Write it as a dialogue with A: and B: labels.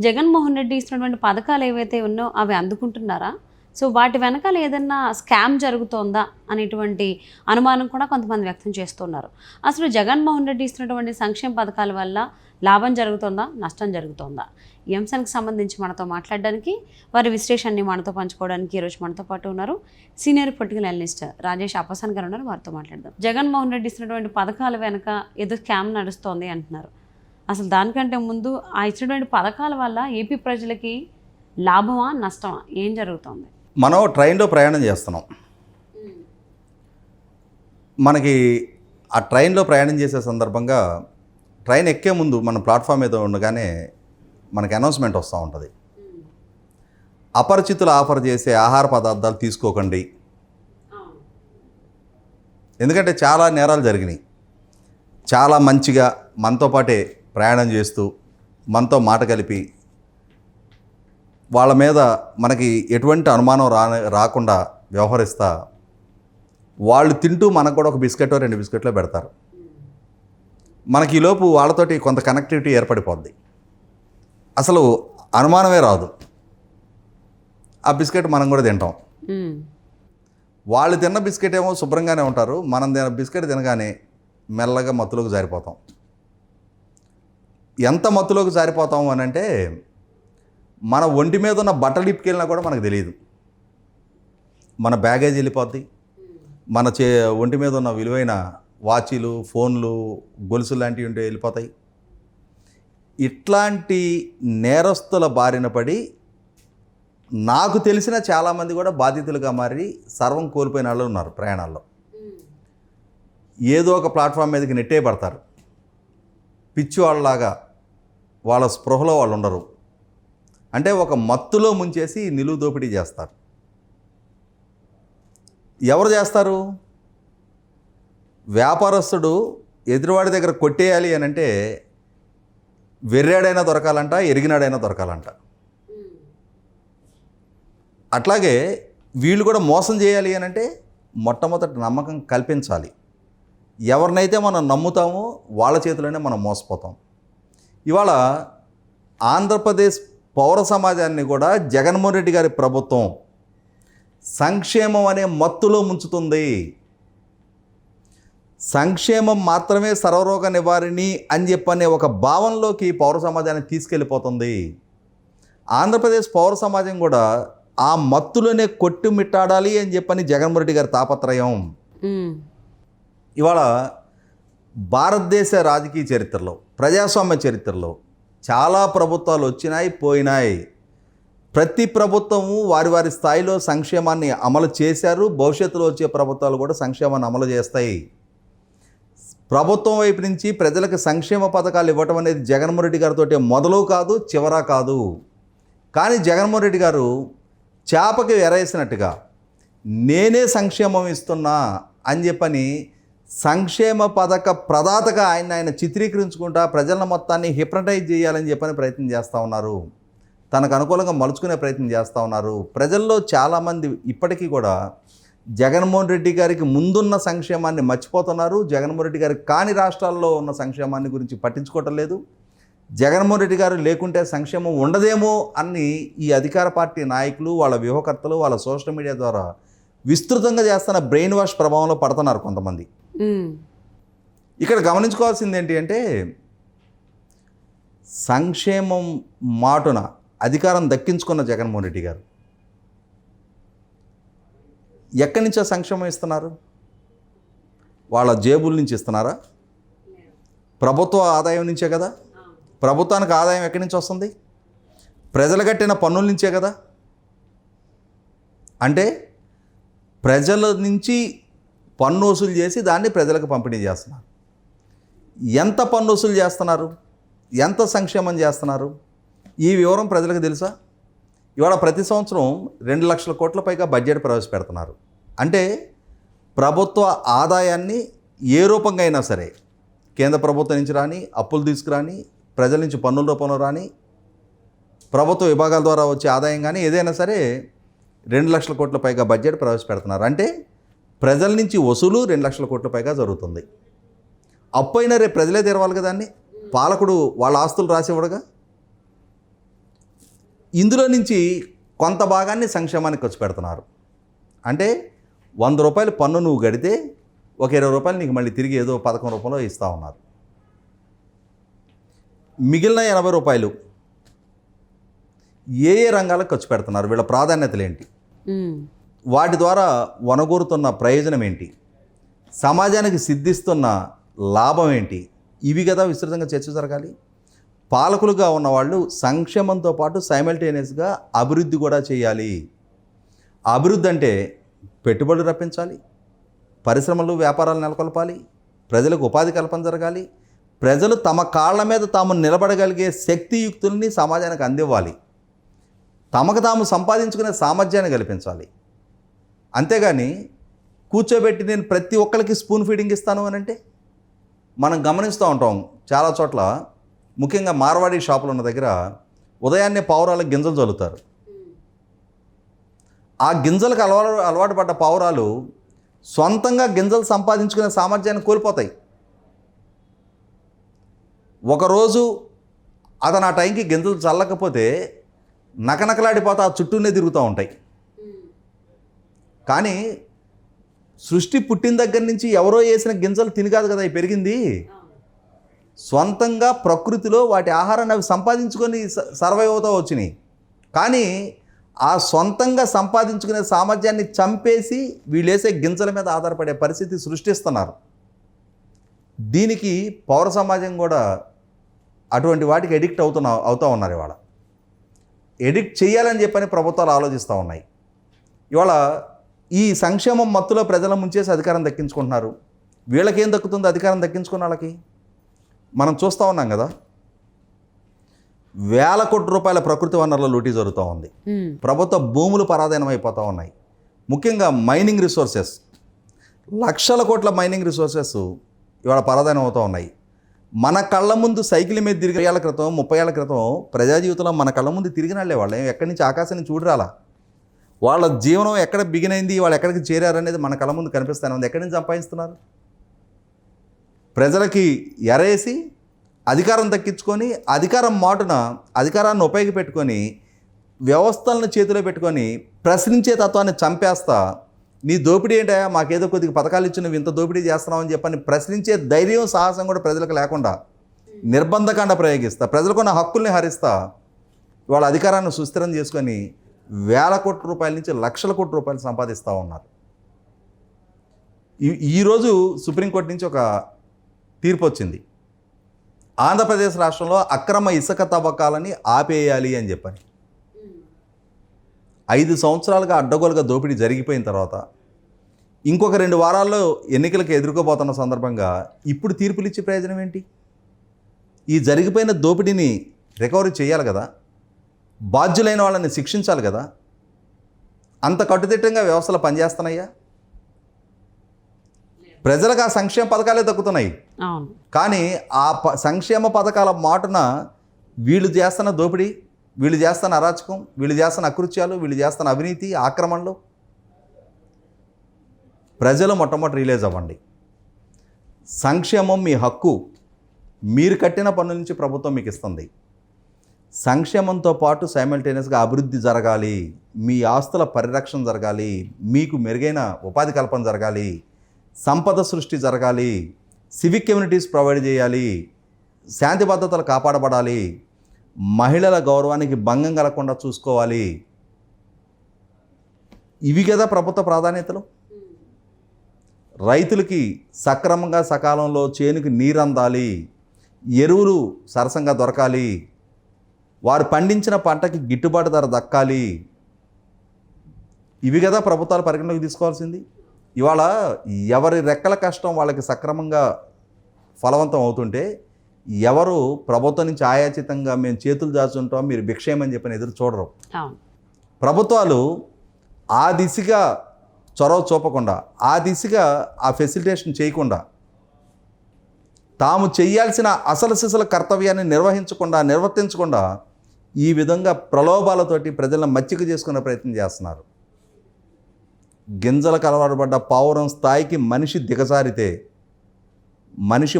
A: జగన్మోహన్ రెడ్డి ఇస్తున్నటువంటి పథకాలు ఏవైతే ఉన్నాయో అవి అందుకుంటున్నారా? సో వాటి వెనకాల ఏదన్నా స్కామ్ జరుగుతోందా అనేటువంటి అనుమానం కూడా కొంతమంది వ్యక్తం చేస్తున్నారు. అసలు జగన్మోహన్ రెడ్డి ఇస్తున్నటువంటి సంక్షేమ పథకాల వల్ల లాభం జరుగుతోందా, నష్టం జరుగుతోందా? ఈ అంశానికి సంబంధించి మనతో మాట్లాడడానికి, వారి విశ్లేషణని మనతో పంచుకోవడానికి ఈరోజు మనతో పాటు ఉన్నారు సీనియర్ పొలిటికల్ అనలిస్ట్ రాజేష్ అప్పసాన్ గారు ఉన్నారు. వారితో మాట్లాడదాం. జగన్మోహన్ రెడ్డి ఇస్తున్నటువంటి పథకాల వెనక ఏదో స్కామ్ నడుస్తోంది అంటున్నారు. అసలు దానికంటే ముందు ఆ ఇచ్చినటువంటి పథకాల వల్ల ఏపీ ప్రజలకి లాభమా, నష్టమా, ఏం జరుగుతోంది?
B: మనం ట్రైన్లో ప్రయాణం చేస్తున్నాం. మనకి ఆ ట్రైన్లో ప్రయాణం చేసే సందర్భంగా ట్రైన్ ఎక్కే ముందు మన ప్లాట్ఫామ్ మీద ఉండగానే మనకి అనౌన్స్మెంట్ వస్తూ ఉంటుంది. అపరిచితులు ఆఫర్ చేసే ఆహార పదార్థాలు తీసుకోకండి. ఎందుకంటే చాలా నేరాలు జరిగినాయి. చాలా మంచిగా మనతో పాటే ప్రయాణం చేస్తూ మనతో మాట కలిపి వాళ్ళ మీద మనకి ఎటువంటి అనుమానం రాకుండా వ్యవహరిస్తా వాళ్ళు తింటూ మనకు కూడా ఒక బిస్కెటో 2 బిస్కెట్లో పెడతారు. మనకి ఈలోపు వాళ్ళతోటి కొంత కనెక్టివిటీ ఏర్పడిపోద్ది. అసలు అనుమానమే రాదు. ఆ బిస్కెట్ మనం కూడా తింటాం. వాళ్ళు తిన్న బిస్కెట్ ఏమో శుభ్రంగానే ఉంటారు. మనం బిస్కెట్ తినగానే మెల్లగా మత్తులోకి జారిపోతాం. ఎంత మత్తులోకి జారిపోతాము అని అంటే మన ఒంటి మీద ఉన్న బట్టలు ఇప్పుకెళ్ళినా కూడా మనకు తెలియదు. మన బ్యాగేజ్ వెళ్ళిపోద్ది. మన ఒంటి మీద ఉన్న విలువైన వాచీలు, ఫోన్లు, గొలుసులు లాంటివి ఉంటే వెళ్ళిపోతాయి. ఇట్లాంటి నేరస్తుల బారిన పడి నాకు తెలిసిన చాలామంది కూడా బాధితులుగా మారి సర్వం కోల్పోయిన వాళ్ళు ఉన్నారు. ప్రయాణాల్లో ఏదో ఒక ప్లాట్ఫామ్ మీదకి నెట్టే పడతారు. పిచ్చి వాళ్ళలాగా వాళ్ళ స్పృహలో వాళ్ళు ఉండరు. అంటే ఒక మత్తులో ముంచేసి నిలువు దోపిడీ చేస్తారు. ఎవరు చేస్తారు? వ్యాపారస్తుడు ఎదురువాడి దగ్గర కొట్టేయాలి అని అంటే వెర్రాడైనా దొరకాలంట, ఎరిగినాడైనా దొరకాలంట. అట్లాగే వీళ్ళు కూడా మోసం చేయాలి అని అంటే మొట్టమొదటి నమ్మకం కల్పించాలి. ఎవరినైతే మనం నమ్ముతామో వాళ్ళ చేతిలోనే మనం మోసపోతాం. ఇవాళ ఆంధ్రప్రదేశ్ పౌర సమాజాన్ని కూడా జగన్మోహన్ రెడ్డి గారి ప్రభుత్వం సంక్షేమం అనే మత్తులో ముంచుతుంది. సంక్షేమం మాత్రమే సర్వరోగ నివారిణి అని చెప్పనే ఒక భావనలోకి పౌర సమాజాన్ని తీసుకెళ్ళిపోతుంది. ఆంధ్రప్రదేశ్ పౌర సమాజం కూడా ఆ మత్తులోనే కొట్టుమిట్టాడాలి అని చెప్పని జగన్మోహన్ రెడ్డి గారి తాపత్రయం. ఇవాళ భారతదేశ రాజకీయ చరిత్రలో, ప్రజాస్వామ్య చరిత్రలో చాలా ప్రభుత్వాలు వచ్చినాయి, పోయినాయి. ప్రతి ప్రభుత్వము వారి వారి స్థాయిలో సంక్షేమాన్ని అమలు చేశారు. భవిష్యత్తులో వచ్చే ప్రభుత్వాలు కూడా సంక్షేమాన్ని అమలు చేస్తాయి. ప్రభుత్వం వైపు నుంచి ప్రజలకు సంక్షేమ పథకాలు ఇవ్వటం అనేది జగన్మోహన్ రెడ్డి గారితో మొదలు కాదు, చివర కాదు. కానీ జగన్మోహన్ రెడ్డి గారు చేపకి ఎరేసినట్టుగా నేనే సంక్షేమం ఇస్తున్నా అని చెప్పని సంక్షేమ పథక ప్రదాతగా ఆయన చిత్రీకరించుకుంటా ప్రజల మొత్తాన్ని హిప్నటైజ్ చేయాలని చెప్పని ప్రయత్నం చేస్తూ ఉన్నారు. తనకు అనుకూలంగా మలుచుకునే ప్రయత్నం చేస్తూ ఉన్నారు. ప్రజల్లో చాలామంది ఇప్పటికీ కూడా జగన్మోహన్ రెడ్డి గారికి ముందున్న సంక్షేమాన్ని మర్చిపోతున్నారు. జగన్మోహన్ రెడ్డి గారికి కాని రాష్ట్రాల్లో ఉన్న సంక్షేమాన్ని గురించి పట్టించుకోవటం లేదు. జగన్మోహన్ రెడ్డి గారు లేకుంటే సంక్షేమం ఉండదేమో అని ఈ అధికార పార్టీ నాయకులు, వాళ్ళ వ్యూహకర్తలు, వాళ్ళ సోషల్ మీడియా ద్వారా విస్తృతంగా చేస్తున్న బ్రెయిన్ వాష్ ప్రభావంలో పడుతున్నారు కొంతమంది. ఇక్కడ గమనించుకోవాల్సింది ఏంటి అంటే సంక్షేమం మాటున అధికారం దక్కించుకున్న జగన్మోహన్ రెడ్డి గారు ఎక్కడి నుంచో సంక్షేమం ఇస్తున్నారు? వాళ్ళ జేబుల నుంచి ఇస్తున్నారా? ప్రభుత్వ ఆదాయం నుంచే కదా. ప్రభుత్వానికి ఆదాయం ఎక్కడి నుంచి వస్తుంది? ప్రజలు కట్టిన పన్నుల నుంచే కదా. అంటే ప్రజల నుంచి పన్ను వసూలు చేసి దాన్ని ప్రజలకు పంపిణీ చేస్తున్నారు. ఎంత పన్ను వసూలు చేస్తున్నారు? ఎంత సంక్షేమం చేస్తున్నారు? ఈ వివరం ప్రజలకు తెలుసా? ఇవాళ ప్రతి సంవత్సరం 2 లక్షల కోట్ల పైగా బడ్జెట్ ప్రవేశపెడుతున్నారు. అంటే ప్రభుత్వ ఆదాయాన్ని ఏ రూపంగా అయినా సరే, కేంద్ర ప్రభుత్వం నుంచి రాని, అప్పులు తీసుకురాని, ప్రజల నుంచి పన్నుల రూపంలో రాని, ప్రభుత్వ విభాగాల ద్వారా వచ్చే ఆదాయం కానీ ఏదైనా సరే 2 లక్షల కోట్ల పైగా బడ్జెట్ ప్రవేశపెడుతున్నారు. అంటే ప్రజల నుంచి వసూలు 2 లక్షల కోట్ల పైగా జరుగుతుంది. అప్పు అయినా రేపు ప్రజలే తెరవాలి కదా. దాన్ని పాలకుడు వాళ్ళ ఆస్తులు రాసివ్వడుగా. ఇందులో నుంచి కొంత భాగాన్ని సంక్షేమానికి ఖర్చు పెడుతున్నారు. అంటే 100 రూపాయలు పన్ను నువ్వు కడితే ఒక 20 రూపాయలు నీకు మళ్ళీ తిరిగి ఏదో పథకం రూపంలో ఇస్తూ ఉన్నారు. మిగిలిన 80 రూపాయలు ఏ రంగాలకు ఖర్చు పెడుతున్నారు, వీళ్ళ ప్రాధాన్యతలు ఏంటి, వాటి ద్వారా వనగూరుతున్న ప్రయోజనం ఏంటి, సమాజానికి సిద్ధిస్తున్న లాభం ఏంటి, ఇవి కదా విస్తృతంగా చర్చ జరగాలి. పాలకులుగా ఉన్నవాళ్ళు సంక్షేమంతో పాటు సైమల్టేనియస్గా అభివృద్ధి కూడా చేయాలి. అభివృద్ధి అంటే పెట్టుబడులు రప్పించాలి, పరిశ్రమలు వ్యాపారాలు నెలకొల్పాలి, ప్రజలకు ఉపాధి కల్పన జరగాలి, ప్రజలు తమ కాళ్ళ మీద తాము నిలబడగలిగే శక్తియుక్తుల్ని సమాజానికి అందివ్వాలి, తమకు తాము సంపాదించుకునే సామర్థ్యాన్ని కల్పించాలి. అంతేగాని కూర్చోబెట్టి నేను ప్రతి ఒక్కరికి స్పూన్ ఫీడింగ్ ఇస్తాను అని అంటే మనం గమనిస్తూ ఉంటాం. చాలా చోట్ల ముఖ్యంగా మార్వాడి షాపులు ఉన్న దగ్గర ఉదయాన్నే పావురాలకు గింజలు చల్లుతారు. ఆ గింజలకు అలవాటు పడ్డ పావురాలు సొంతంగా గింజలు సంపాదించుకునే సామర్థ్యాన్ని కోల్పోతాయి. ఒకరోజు అతను ఆ టైంకి గింజలు చల్లకపోతే నకనకలాడిపోతా ఆ చుట్టూనే తిరుగుతూ ఉంటాయి. కానీ సృష్టి పుట్టిన దగ్గర నుంచి ఎవరో వేసిన గింజలు తిని కాదు కదా అవి పెరిగింది. స్వంతంగా ప్రకృతిలో వాటి ఆహారాన్ని అవి సంపాదించుకొని సర్వైవ్ అవుతూ వచ్చినాయి. కానీ ఆ సొంతంగా సంపాదించుకునే సామర్థ్యాన్ని చంపేసి వీళ్ళేసే గింజల మీద ఆధారపడే పరిస్థితి సృష్టిస్తున్నారు. దీనికి పౌర సమాజం కూడా అటువంటి వాటికి ఎడిక్ట్ అవుతూ ఉన్నారు. ఇవాళ ఎడిక్ట్ చేయాలని చెప్పని ప్రభుత్వాలు ఆలోచిస్తూ ఉన్నాయి. ఇవాళ ఈ సంక్షేమం మత్తులో ప్రజల ముంచేసి అధికారం దక్కించుకుంటున్నారు. వీళ్ళకేం దక్కుతుందో అధికారం దక్కించుకున్న వాళ్ళకి మనం చూస్తూ ఉన్నాం కదా. వేల కోట్ల రూపాయల ప్రకృతి వనరుల లూటీ జరుగుతూ ఉంది. ప్రభుత్వ భూములు పరాధీనం అయిపోతూ ఉన్నాయి. ముఖ్యంగా మైనింగ్ రిసోర్సెస్, లక్షల కోట్ల మైనింగ్ రిసోర్సెస్ ఇవాళ పరాధీనం అవుతూ ఉన్నాయి. మన కళ్ళ ముందు సైకిల్ మీద తిరిగి 30 ఏళ్ల క్రితం 30 ఏళ్ల క్రితం ప్రజా జీవితంలో మన కళ్ళ ముందు తిరిగిన వాళ్ళే. వాళ్ళు ఎక్కడి నుంచి ఆకాశాన్ని చూడరాలా. వాళ్ళ జీవనం ఎక్కడ బిగినైంది, వాళ్ళు ఎక్కడికి చేరారనేది మన కళ్ళ ముందు కనిపిస్తూనే ఉంది. ఎక్కడి నుంచి సంపాదిస్తున్నారు? ప్రజలకి ఎరేసి అధికారం దక్కించుకొని అధికారం మాటున అధికారాన్ని ఉపయోగపెట్టుకొని వ్యవస్థలను చేతిలో పెట్టుకొని ప్రశ్నించే తత్వాన్ని చంపేస్తా నీ దోపిడీ ఏంటా, మాకేదో కొద్దిగా పథకాలు ఇచ్చి నువ్వు ఇంత దోపిడీ చేస్తున్నావు అని చెప్పని ప్రశ్నించే ధైర్యం సాహసం కూడా ప్రజలకు లేకుండా నిర్బంధకాండ ప్రయోగిస్తా ప్రజలకున్న హక్కుల్ని హరిస్తా వాళ్ళ అధికారాన్ని సుస్థిరం చేసుకొని వేల కోట్ల రూపాయల నుంచి లక్షల కోట్ల రూపాయలు సంపాదిస్తూ ఉన్నారు. ఈరోజు సుప్రీంకోర్టు నుంచి ఒక తీర్పు వచ్చింది. ఆంధ్రప్రదేశ్ రాష్ట్రంలో అక్రమ ఇసుక తవ్వకాలని ఆపేయాలి అని చెప్పని 5 సంవత్సరాలుగా అడ్డగోలుగా దోపిడీ జరిగిపోయిన తర్వాత ఇంకొక 2 వారాల్లో ఎన్నికలకు ఎదుర్కోబోతున్న సందర్భంగా ఇప్పుడు తీర్పులు ఇచ్చే ప్రయోజనం ఏంటి? ఈ జరిగిపోయిన దోపిడీని రికవరీ చేయాలి కదా, బాధ్యులైన వాళ్ళని శిక్షించాలి కదా. అంత కట్టుదిట్టంగా వ్యవస్థలు పనిచేస్తున్నాయా? ప్రజలకు ఆ సంక్షేమ పథకాలే దక్కుతున్నాయి. కానీ ఆ సంక్షేమ పథకాల మాటున వీళ్ళు చేస్తున్న దోపిడీ, వీళ్ళు చేస్తున్న అరాచకం, వీళ్ళు చేస్తున్న అకృత్యాలు, వీళ్ళు చేస్తున్న అవినీతి ఆక్రమణలు ప్రజలు మొట్టమొదటి రియలైజ్ అవ్వండి. సంక్షేమం మీ హక్కు. మీరు కట్టిన పన్నుల నుంచి ప్రభుత్వం మీకు ఇస్తుంది. సంక్షేమంతో పాటు సైమల్టేనియస్గా అభివృద్ధి జరగాలి, మీ ఆస్తుల పరిరక్షణ జరగాలి, మీకు మెరుగైన ఉపాధి కల్పన జరగాలి, సంపద సృష్టి జరగాలి, సివిక్ కమ్యూనిటీస్ ప్రొవైడ్ చేయాలి, శాంతి భద్రతలు కాపాడబడాలి, మహిళల గౌరవానికి భంగం కలగకుండా చూసుకోవాలి. ఇవి కదా ప్రభుత్వ ప్రాధాన్యతలు. రైతులకి సక్రమంగా సకాలంలో చేనుకి నీరు అందాలి, ఎరువులు సరసంగా దొరకాలి, వారు పండించిన పంటకి గిట్టుబాటు ధర దక్కాలి. ఇవి కదా ప్రభుత్వాలు పరిగణలోకి తీసుకోవాల్సింది. ఇవాళ ఎవరి రెక్కల కష్టం వాళ్ళకి సక్రమంగా ఫలవంతం అవుతుంటే ఎవరు ప్రభుత్వం నుంచి ఆయాచితంగా మేము చేతులు దాచుంటాం మీరు భిక్షేమని చెప్పని ఎదురు చూడరు. ప్రభుత్వాలు ఆ దిశగా చొరవ చూపకుండా, ఆ దిశగా ఆ ఫెసిలిటేషన్ చేయకుండా, తాము చేయాల్సిన అసలు సిసల కర్తవ్యాన్ని నిర్వర్తించకుండా ఈ విధంగా ప్రలోభాలతోటి ప్రజలను మచ్చిక చేసుకునే ప్రయత్నం చేస్తున్నారు. గింజలకు అలవాటు పడ్డ పావురం స్థాయికి మనిషి దిగజారితే మనిషి